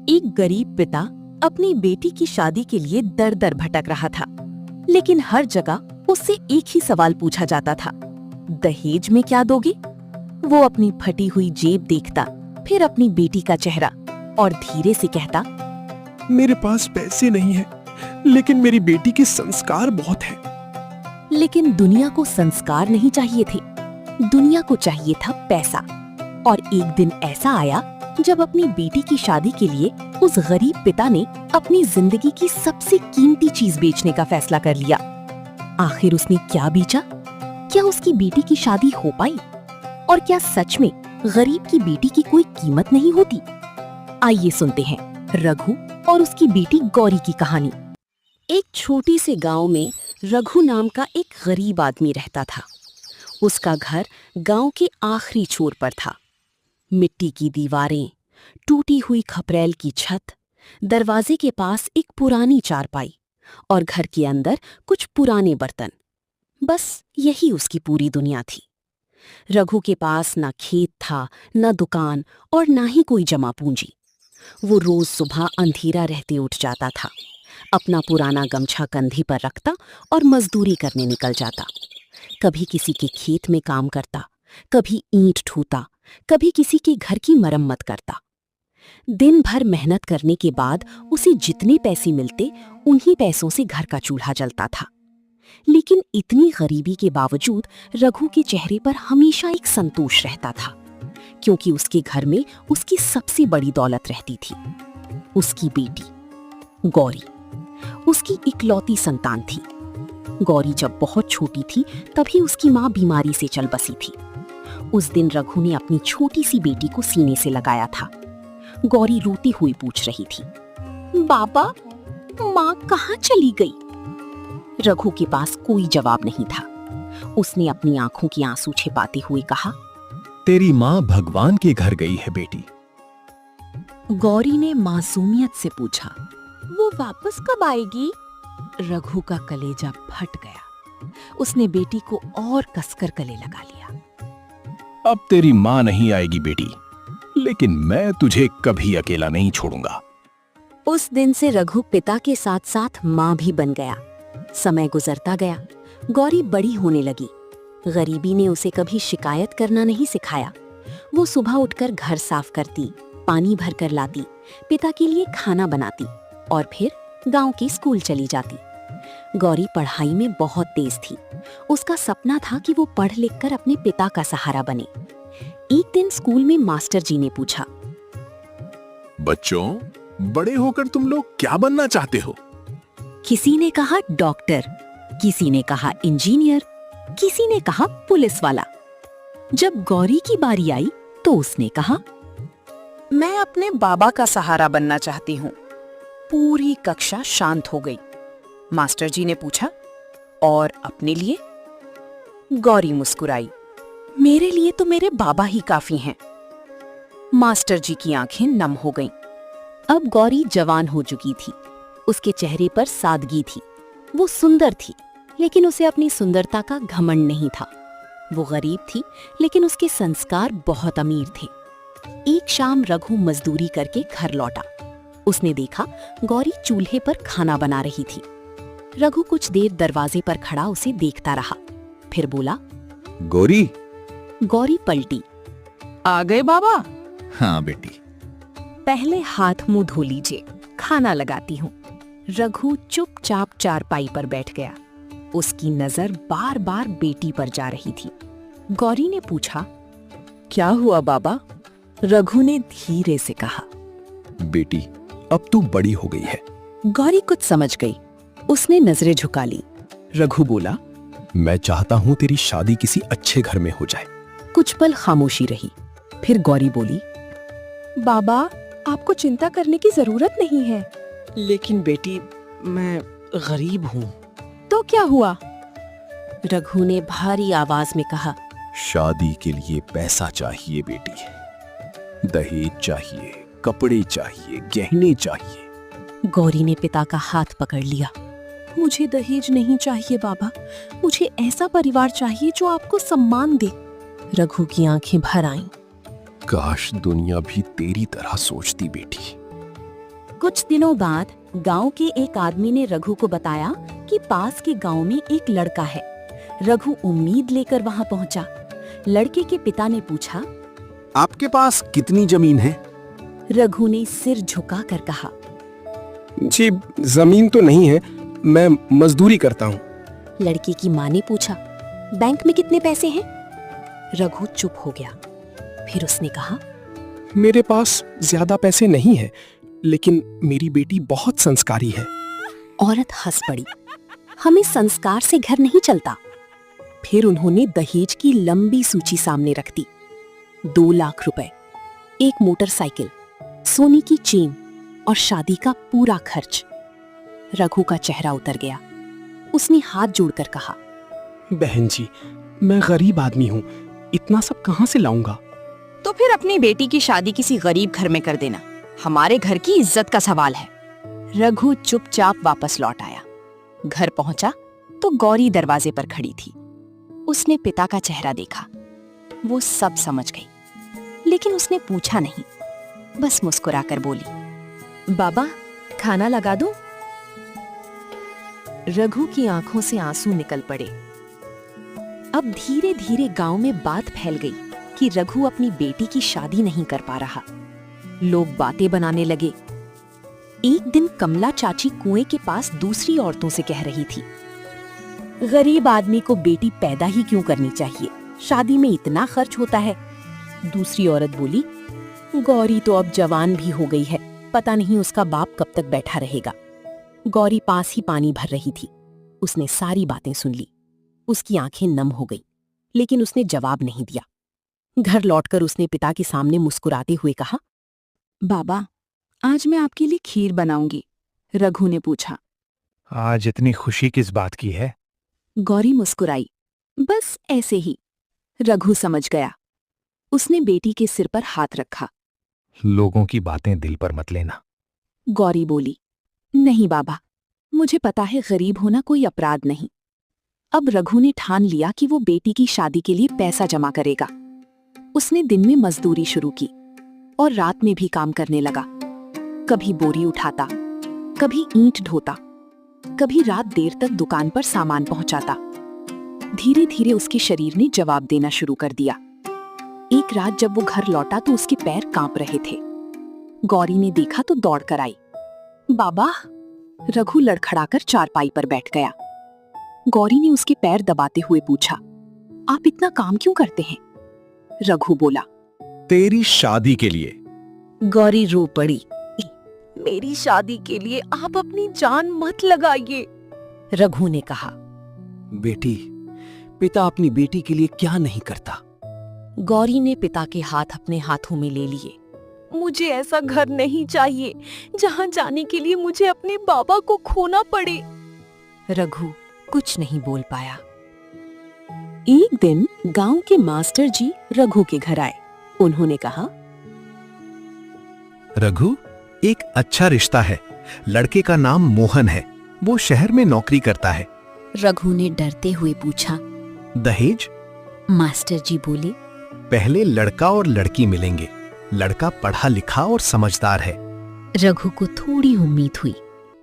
एक गरीब पिता अपनी बेटी की शादी के लिए दर दर भटक रहा था, लेकिन हर जगह उससे एक ही सवाल पूछा जाता था, दहेज में क्या दोगे? वो अपनी फटी हुई जेब देखता, फिर अपनी बेटी का चेहरा और धीरे से कहता, मेरे पास पैसे नहीं है, लेकिन मेरी बेटी के संस्कार बहुत हैं। लेकिन दुनिया को संस्कार नहीं चाहिए थे, दुनिया को चाहिए था पैसा। और एक दिन ऐसा आया जब अपनी बेटी की शादी के लिए उस गरीब पिता ने अपनी जिंदगी की सबसे कीमती चीज बेचने का फैसला कर लिया। आखिर उसने क्या बेचा? क्या उसकी बेटी की शादी हो पाई? और क्या सच में गरीब की बेटी की कोई कीमत नहीं होती? आइए सुनते हैं रघु और उसकी बेटी गौरी की कहानी। एक छोटे से गांव में रघु नाम का एक गरीब आदमी रहता था। उसका घर गांव के आखिरी छोर पर था। मिट्टी की दीवारें, टूटी हुई खपरेल की छत, दरवाजे के पास एक पुरानी चारपाई और घर के अंदर कुछ पुराने बर्तन। बस यही उसकी पूरी दुनिया थी। रघु के पास ना खेत था, न दुकान और ना ही कोई जमा पूंजी। वो रोज सुबह अंधेरा रहते उठ जाता था, अपना पुराना गमछा कंधे पर रखता और मजदूरी करने निकल जाता। कभी किसी के खेत में काम करता, कभी ईंट ठूता, कभी किसी के घर की मरम्मत करता। दिन भर मेहनत करने के बाद उसे जितने पैसे मिलते, उन्हीं पैसों से घर का चूल्हा जलता था। लेकिन इतनी गरीबी के बावजूद रघु के चेहरे पर हमेशा एक संतोष रहता था, क्योंकि उसके घर में उसकी सबसे बड़ी दौलत रहती थी, उसकी बेटी गौरी। उसकी इकलौती संतान थी। गौरी जब बहुत छोटी थी तभी उसकी माँ बीमारी से चल बसी थी। उस दिन रघु ने अपनी छोटी सी बेटी को सीने से लगाया था। गौरी रोती हुई पूछ रही थी, बाबा, माँ कहाँ चली गई? रघु के पास कोई जवाब नहीं था। उसने अपनी आंखों की आंसू छिपाते हुए कहा, तेरी माँ भगवान के घर गई है बेटी। गौरी ने मासूमियत से पूछा, वो वापस कब आएगी? रघु का कलेजा फट गया। उसने बेटी को और कसकर गले लगा लिया। अब तेरी माँ नहीं आएगी बेटी, लेकिन मैं तुझे कभी अकेला नहीं छोड़ूंगा। उस दिन से रघु पिता के साथ साथ माँ भी बन गया। समय गुजरता गया, गौरी बड़ी होने लगी। गरीबी ने उसे कभी शिकायत करना नहीं सिखाया। वो सुबह उठकर घर साफ करती, पानी भरकर लाती, पिता के लिए खाना बनाती और फिर गांव के स्कूल चली जाती। गौरी पढ़ाई में बहुत तेज थी। उसका सपना था कि वो पढ़ लिख कर अपने पिता का सहारा बने। एक दिन स्कूल में मास्टर जी ने पूछा, बच्चों, बड़े होकर तुम लोग क्या बनना चाहते हो? किसी ने कहा डॉक्टर, किसी ने कहा इंजीनियर, किसी ने कहा पुलिस वाला। जब गौरी की बारी आई तो उसने कहा, मैं अपने बाबा का सहारा बनना चाहती हूँ। पूरी कक्षा शांत हो गई। मास्टर जी ने पूछा, और अपने लिए? गौरी मुस्कुराई, मेरे लिए तो मेरे बाबा ही काफी हैं। मास्टर जी की आंखें नम हो गईं। अब गौरी जवान हो चुकी थी। उसके चेहरे पर सादगी थी। वो सुंदर थी, लेकिन उसे अपनी सुंदरता का घमंड नहीं था। वो गरीब थी, लेकिन उसके संस्कार बहुत अमीर थे। एक शाम रघु मजदूरी करके घर लौटा। उसने देखा गौरी चूल्हे पर खाना बना रही थी। रघु कुछ देर दरवाजे पर खड़ा उसे देखता रहा, फिर बोला, गौरी। गौरी पलटी। आ गए बाबा? हाँ बेटी। पहले हाथ मुंह धो लीजिए, खाना लगाती हूँ। रघु चुपचाप चारपाई पर बैठ गया। उसकी नजर बार बार बेटी पर जा रही थी। गौरी ने पूछा, क्या हुआ बाबा? रघु ने धीरे से कहा, बेटी, अब तू बड़ी हो गई है। गौरी कुछ समझ गई। उसने नजरें झुका ली। रघु बोला, मैं चाहता हूँ तेरी शादी किसी अच्छे घर में हो जाए। कुछ पल खामोशी रही, फिर गौरी बोली, बाबा, आपको चिंता करने की जरूरत नहीं है। लेकिन बेटी, मैं गरीब हूँ। तो क्या हुआ? रघु ने भारी आवाज में कहा, शादी के लिए पैसा चाहिए बेटी। दहेज चाहिए, कपड़े चाहिए, गहने चाहिए। गौरी ने पिता का हाथ पकड़ लिया। मुझे दहेज नहीं चाहिए बाबा, मुझे ऐसा परिवार चाहिए जो आपको सम्मान दे। रघु की आंखें भर आईं। काश दुनिया भी तेरी तरह सोचती बेटी। कुछ दिनों बाद गांव के एक आदमी ने रघु को बताया कि पास के गांव में एक लड़का है। रघु उम्मीद लेकर वहां पहुंचा। लड़के के पिता ने पूछा। आपके पास कितनी जमीन है? रघु ने सिर झुकाकर कहा। जी, जमीन तो नहीं है, मैं मजदूरी करता हूँ। लड़के की माँ ने पूछा, बैंक में कितने पैसे हैं? रघु चुप हो गया। फिर उसने कहा, मेरे पास ज्यादा पैसे नहीं है, लेकिन मेरी बेटी बहुत संस्कारी है। औरत हंस पड़ी। हमें संस्कार से घर नहीं चलता। फिर उन्होंने दहेज की लंबी सूची सामने रख दी। 2 लाख रुपए, एक मोटरसाइकिल, सोने की चेन और शादी का पूरा खर्च। रघु का चेहरा उतर गया। उसने हाथ जोड़कर कहा, बहन जी, मैं गरीब आदमी हूँ, इतना सब कहाँ से लाऊंगा? तो फिर अपनी बेटी की शादी किसी गरीब घर में कर देना। हमारे घर की इज्जत का सवाल है। रघु चुपचाप वापस लौट आया। घर पहुंचा तो गौरी दरवाजे पर खड़ी थी। उसने पिता का चेहरा देखा। वो सब समझ गई, लेकिन उसने पूछा नहीं, बस मुस्कुराकर बोली, बाबा, खाना लगा दूं? रघु की आंखों से आंसू निकल पड़े। अब धीरे धीरे गांव में बात फैल गई कि रघु अपनी बेटी की शादी नहीं कर पा रहा। लोग बातें बनाने लगे। एक दिन कमला चाची कुएं के पास दूसरी औरतों से कह रही थी, गरीब आदमी को बेटी पैदा ही क्यों करनी चाहिए, शादी में इतना खर्च होता है। दूसरी औरत बोली, गौरी तो अब जवान भी हो गई है, पता नहीं उसका बाप कब तक बैठा रहेगा। गौरी पास ही पानी भर रही थी। उसने सारी बातें सुन ली। उसकी आंखें नम हो गई, लेकिन उसने जवाब नहीं दिया। घर लौटकर उसने पिता के सामने मुस्कुराते हुए कहा, बाबा, आज मैं आपके लिए खीर बनाऊंगी। रघु ने पूछा, आज इतनी खुशी किस बात की है? गौरी मुस्कुराई, बस ऐसे ही। रघु समझ गया। उसने बेटी के सिर पर हाथ रखा। लोगों की बातें दिल पर मत लेना। गौरी बोली, नहीं बाबा, मुझे पता है गरीब होना कोई अपराध नहीं। अब रघु ने ठान लिया कि वो बेटी की शादी के लिए पैसा जमा करेगा। उसने दिन में मजदूरी शुरू की और रात में भी काम करने लगा। कभी बोरी उठाता, कभी ईंट ढोता, कभी रात देर तक दुकान पर सामान पहुंचाता। धीरे धीरे उसके शरीर ने जवाब देना शुरू कर दिया। एक रात जब वो घर लौटा तो उसके पैर कांप रहे थे। गौरी ने देखा तो दौड़कर आई। बाबा, रघु लड़खड़ाकर चारपाई पर बैठ गया। गौरी ने उसके पैर दबाते हुए पूछा, आप इतना काम क्यों करते हैं? रघु बोला, तेरी शादी के लिए। गौरी रो पड़ी, मेरी शादी के लिए आप अपनी जान मत लगाइए। रघु ने कहा, बेटी, पिता अपनी बेटी के लिए क्या नहीं करता। गौरी ने पिता के हाथ अपने हाथों में ले लिए। मुझे ऐसा घर नहीं चाहिए जहां जाने के लिए मुझे अपने बाबा को खोना पड़े। रघु कुछ नहीं बोल पाया। एक दिन गांव के मास्टर जी रघु के घर आए। उन्होंने कहा, रघु, एक अच्छा रिश्ता है। लड़के का नाम मोहन है, वो शहर में नौकरी करता है। रघु ने डरते हुए पूछा, दहेज? मास्टर जी बोले, पहले लड़का और लड़की मिलेंगे। लड़का पढ़ा लिखा और समझदार है। रघु को थोड़ी उम्मीद हुई।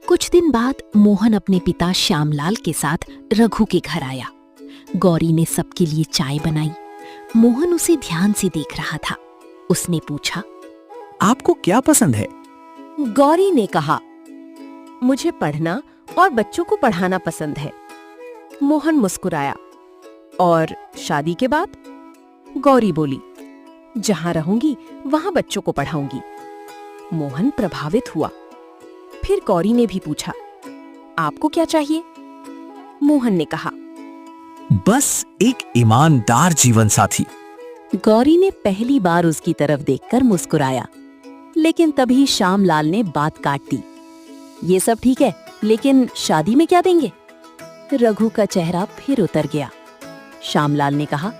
कुछ दिन बाद मोहन अपने पिता श्यामलाल के साथ रघु के घर आया। गौरी ने सबके लिए चाय बनाई। मोहन उसे ध्यान से देख रहा था। उसने पूछा, आपको क्या पसंद है? गौरी ने कहा, मुझे पढ़ना और बच्चों को पढ़ाना पसंद है। मोहन मुस्कुराया, और शादी के बाद? गौरी बोली, जहां रहूंगी वहां बच्चों को पढ़ाऊंगी। मोहन प्रभावित हुआ। फिर गौरी ने भी पूछा, आपको क्या चाहिए? मोहन ने कहा, बस एक ईमानदार जीवन साथी। गौरी ने पहली बार उसकी तरफ देखकर मुस्कुराया, लेकिन तभी श्यामलाल ने बात काट दी। ये सब ठीक है, लेकिन शादी में क्या देंगे? रघु का चेहरा फिर उतर गया। श्यामलाल ने कहा,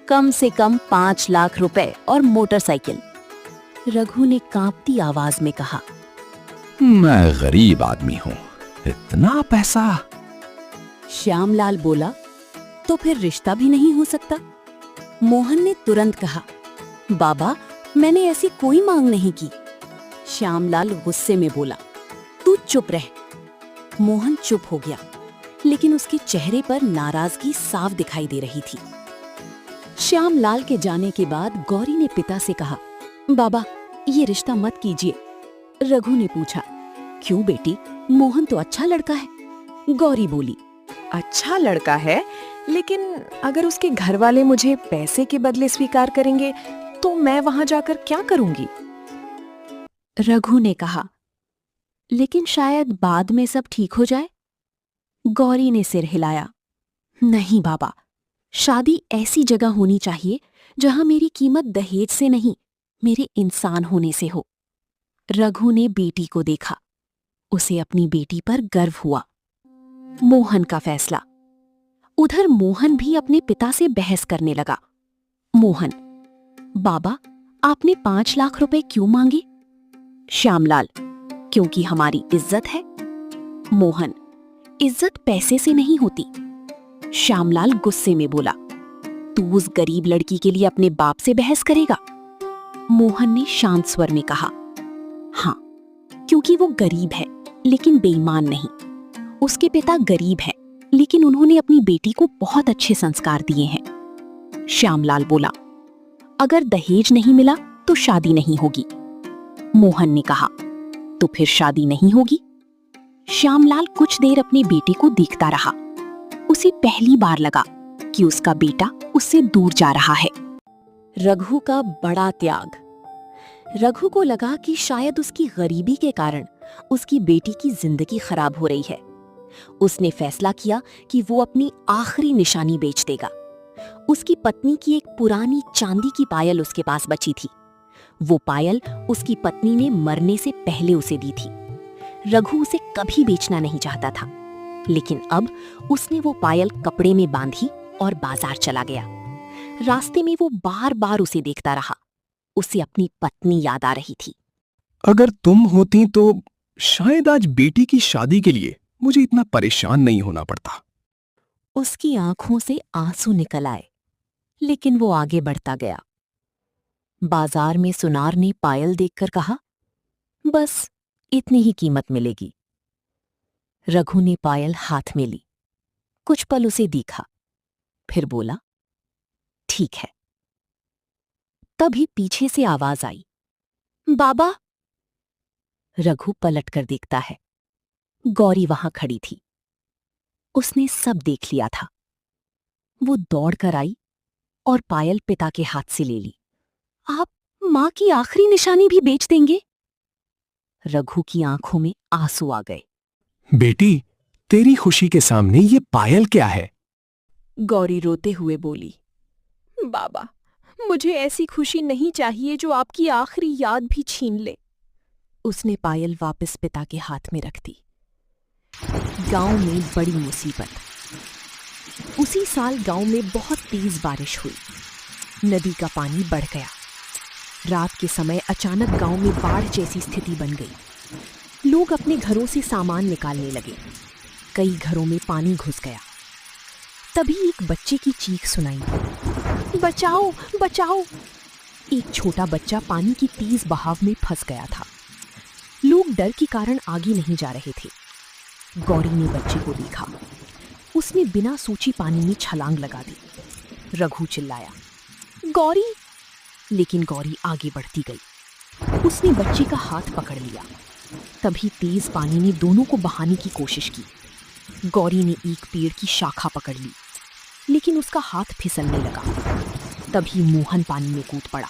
कम से कम 5 लाख रुपए और मोटरसाइकिल। रघु ने कांपती आवाज में कहा, मैं गरीब आदमी हूँ, इतना पैसा? श्यामलाल बोला, तो फिर रिश्ता भी नहीं हो सकता? मोहन ने तुरंत कहा, बाबा, मैंने ऐसी कोई मांग नहीं की। श्यामलाल गुस्से में बोला, तू चुप रह। मोहन चुप हो गया, लेकिन उसके चेहरे पर नाराजगी साफ दिखाई दे रही थी। श्यामलाल के जाने के बाद गौरी ने पिता से कहा, बाबा ये रिश्ता मत कीजिए। रघु ने पूछा, क्यों बेटी, मोहन तो अच्छा लड़का है। गौरी बोली, अच्छा लड़का है, लेकिन अगर उसके घर वाले मुझे पैसे के बदले स्वीकार करेंगे तो मैं वहां जाकर क्या करूंगी? रघु ने कहा, लेकिन शायद बाद में सब ठीक हो जाए। गौरी ने सिर हिलाया, नहीं बाबा, शादी ऐसी जगह होनी चाहिए जहां मेरी कीमत दहेज से नहीं, मेरे इंसान होने से हो। रघु ने बेटी को देखा, उसे अपनी बेटी पर गर्व हुआ। मोहन का फैसला। उधर मोहन भी अपने पिता से बहस करने लगा। मोहन, बाबा आपने 5 लाख रुपए क्यों मांगे? श्यामलाल, क्योंकि हमारी इज्जत है। मोहन, इज्जत पैसे से नहीं होती। श्यामलाल गुस्से में बोला, तू उस गरीब लड़की के लिए अपने बाप से बहस करेगा? मोहन ने शांत स्वर में कहा, हाँ, क्योंकि वो गरीब है लेकिन बेईमान नहीं। उसके पिता गरीब है लेकिन उन्होंने अपनी बेटी को बहुत अच्छे संस्कार दिए हैं। श्यामलाल बोला, अगर दहेज नहीं मिला तो शादी नहीं होगी। मोहन ने कहा, तो फिर शादी नहीं होगी? श्यामलाल कुछ देर अपनी बेटी को देखता रहा। उसे पहली बार लगा कि उसका बेटा उससे दूर जा रहा है। रघु का बड़ा त्याग। रघु को लगा कि शायद उसकी गरीबी के कारण उसकी बेटी की जिंदगी खराब हो रही है। उसने फैसला किया कि वो अपनी आखिरी निशानी बेच देगा। उसकी पत्नी की एक पुरानी चांदी की पायल उसके पास बची थी। वो पायल उसकी पत्नी ने मरने से पहले उसे दी थी। रघु उसे कभी बेचना नहीं चाहता था, लेकिन अब उसने वो पायल कपड़े में बांधी और बाजार चला गया। रास्ते में वो बार बार उसे देखता रहा। उसे अपनी पत्नी याद आ रही थी। अगर तुम होती तो शायद आज बेटी की शादी के लिए मुझे इतना परेशान नहीं होना पड़ता। उसकी आंखों से आंसू निकल आए, लेकिन वो आगे बढ़ता गया। बाजार में सुनार ने पायल देखकर कहा, बस इतनी ही कीमत मिलेगी। रघु ने पायल हाथ में ली, कुछ पल उसे देखा, फिर बोला, ठीक है। तभी पीछे से आवाज आई, बाबा। रघु पलटकर देखता है, गौरी वहां खड़ी थी। उसने सब देख लिया था। वो दौड़कर आई और पायल पिता के हाथ से ले ली। आप मां की आखिरी निशानी भी बेच देंगे? रघु की आंखों में आंसू आ गए। बेटी, तेरी खुशी के सामने ये पायल क्या है? गौरी रोते हुए बोली, बाबा, मुझे ऐसी खुशी नहीं चाहिए जो आपकी आखिरी याद भी छीन ले। उसने पायल वापस पिता के हाथ में रख दी। गांव में बड़ी मुसीबत। उसी साल गांव में बहुत तेज बारिश हुई। नदी का पानी बढ़ गया। रात के समय अचानक गांव में बाढ़ जैसी स्थिति बन गई। लोग अपने घरों से सामान निकालने लगे। कई घरों में पानी घुस गया। तभी एक बच्चे की चीख सुनाई दी, बचाओ बचाओ। एक छोटा बच्चा पानी की तेज बहाव में फंस गया था। लोग डर के कारण आगे नहीं जा रहे थे। गौरी ने बच्चे को देखा। उसने बिना सोची पानी में छलांग लगा दी। रघु चिल्लाया, गौरी। लेकिन गौरी आगे बढ़ती गई। उसने बच्चे का हाथ पकड़ लिया। तभी तेज पानी ने दोनों को बहाने की कोशिश की। गौरी ने एक पेड़ की शाखा पकड़ ली, लेकिन उसका हाथ फिसलने लगा। तभी मोहन पानी में कूद पड़ा।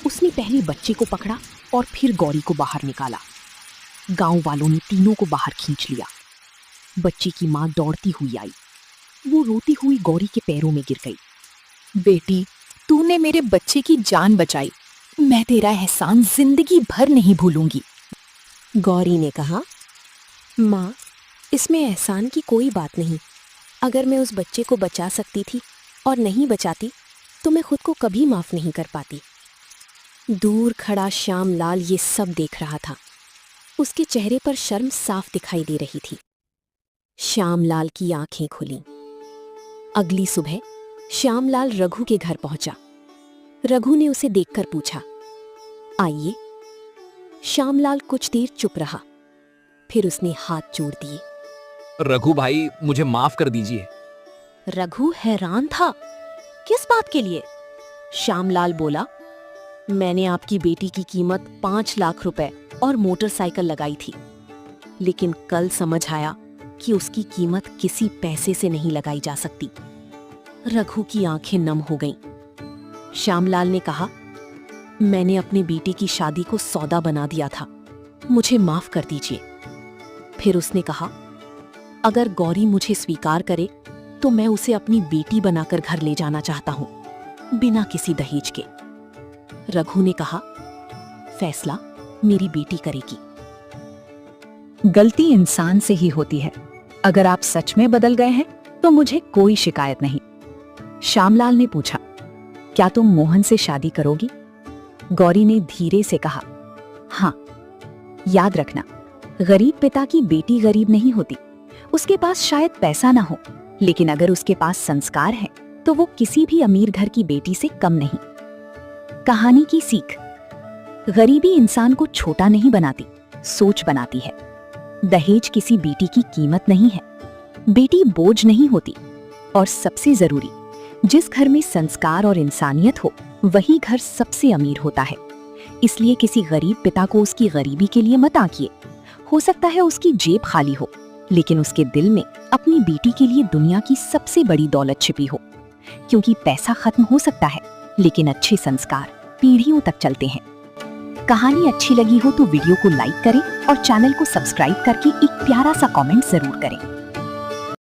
उसने पहले बच्चे को पकड़ा और फिर गौरी को बाहर निकाला। गांव वालों ने तीनों को बाहर खींच लिया। बच्चे की मां दौड़ती हुई आई। वो रोती हुई गौरी के पैरों में गिर गई। बेटी, तूने मेरे बच्चे की जान बचाई। मैं तेरा एहसान जिंदगी भर नहीं भूलूंगी। गौरी ने कहा, माँ, इसमें एहसान की कोई बात नहीं। अगर मैं उस बच्चे को बचा सकती थी और नहीं बचाती तो मैं खुद को कभी माफ नहीं कर पाती। दूर खड़ा श्यामलाल ये सब देख रहा था। उसके चेहरे पर शर्म साफ दिखाई दे रही थी। श्यामलाल की आंखें खुलीं। अगली सुबह श्यामलाल रघु के घर पहुंचा। रघु ने उसे देखकर पूछा, आइए। श्यामलाल कुछ देर चुप रहा, फिर उसने हाथ जोड़ दिए। रघु भाई, मुझे माफ कर दीजिए। रघु हैरान था। किस बात के लिए? श्यामलाल बोला, मैंने आपकी बेटी की कीमत 5 लाख रुपए और मोटरसाइकिल लगाई थी, लेकिन कल समझ आया कि उसकी कीमत किसी पैसे से नहीं लगाई जा सकती। रघु की आंखें नम हो गईं। श्यामलाल ने कहा, मैंने अपनी बेटी की शादी को सौदा बना दिया था, मुझे माफ कर दीजिए। फिर उसने कहा, अगर गौरी मुझे स्वीकार करे तो मैं उसे अपनी बेटी बनाकर घर ले जाना चाहता हूं, बिना किसी दहेज के। रघु ने कहा, फैसला मेरी बेटी करेगी। गलती इंसान से ही होती है। अगर आप सच में बदल गए हैं तो मुझे कोई शिकायत नहीं। श्यामलाल ने पूछा, क्या तुम मोहन से शादी करोगी? गौरी ने धीरे से कहा, हाँ। याद रखना, गरीब पिता की बेटी गरीब नहीं होती। उसके पास शायद पैसा ना हो, लेकिन अगर उसके पास संस्कार है तो वो किसी भी अमीर घर की बेटी से कम नहीं। कहानी की सीख, गरीबी इंसान को छोटा नहीं बनाती, सोच बनाती है। दहेज किसी बेटी की कीमत नहीं है। बेटी बोझ नहीं होती। और सबसे जरूरी, जिस घर में संस्कार और इंसानियत हो वही घर सबसे अमीर होता है। इसलिए किसी गरीब पिता को उसकी गरीबी के लिए मत आंकिए। हो सकता है उसकी जेब खाली हो, लेकिन उसके दिल में अपनी बेटी के लिए दुनिया की सबसे बड़ी दौलत छिपी हो। क्योंकि पैसा खत्म हो सकता है, लेकिन अच्छे संस्कार पीढ़ियों तक चलते हैं। कहानी अच्छी लगी हो तो वीडियो को लाइक करें और चैनल को सब्सक्राइब करके एक प्यारा सा कमेंट जरूर करें।